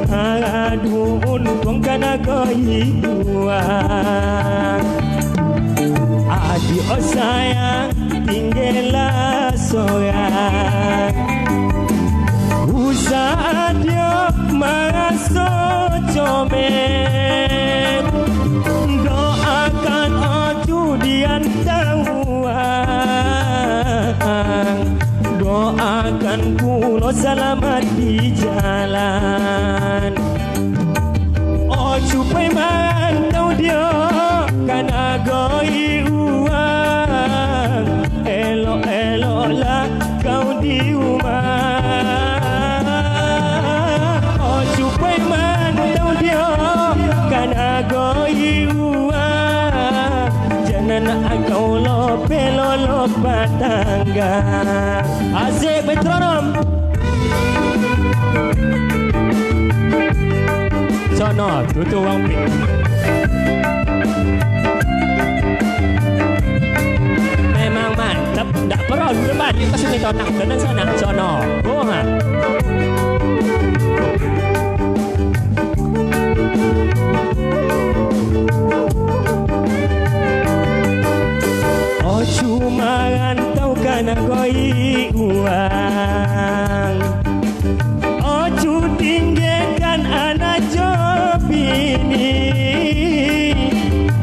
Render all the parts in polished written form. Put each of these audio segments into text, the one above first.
mengadu untung karena goyuan. Adik sayang tinggallah seorang. Usah dia merasa comel. Doakan aku diantauan. Doakan kulo selamat di jalan. Oh supaya mantau dia karena goyi uang. Elok-elok lah kau di rumah. Oh supaya mantau dia karena goyi uang. Jangan nak kau lopelolok batangga. Asyik metronom. Sono tutu wang pi. Memang mantap, tak perlu berbalik ke sini tonak dan sana sono. Oh ha. Oh cuma rantau karena goyi uang. Oh tinggalkan anak jobini.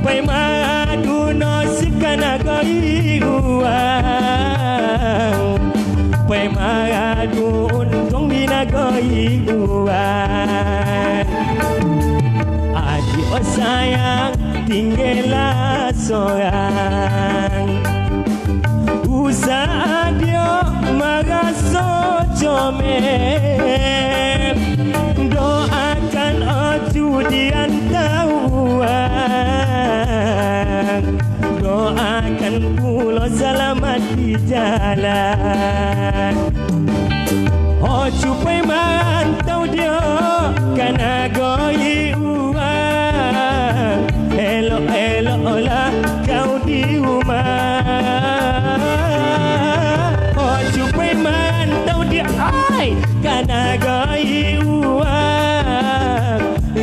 Pemadu nasib karena goyi uang. Pemadu untung bina goyi uang. Adik sayang tinggallah seorang. Usah dia merasa comel. Doakan aku diantauan. Doakan pulau selamat di jalan. Oh supaya mantau dia karena goyi uang. Elok-elok lah kau di rumah. Oh supaya mantau dia ay karena goyi uang.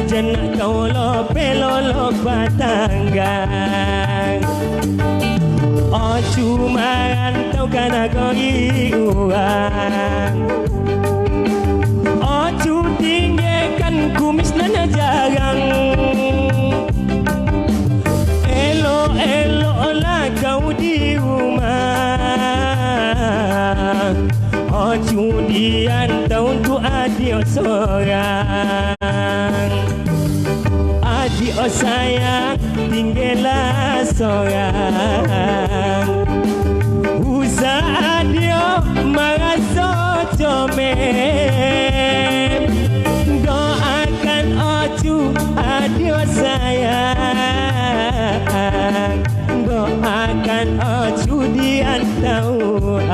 Jangan kau lopelolok batanggang. Oh cuma rantau karena goyi uang. Oh tinggalkan kumis nana jarang. Elok-elok lah kau di rumah. Oh diantau untuk adik seorang. Adik sayang tinggallah seorang. Usah dia merasa comel. Doakan aku adik sayang. Doakan aku diantauan.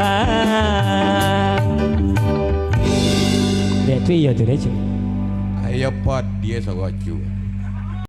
Itu ya tu dia. Ayah pot dia sorok cu.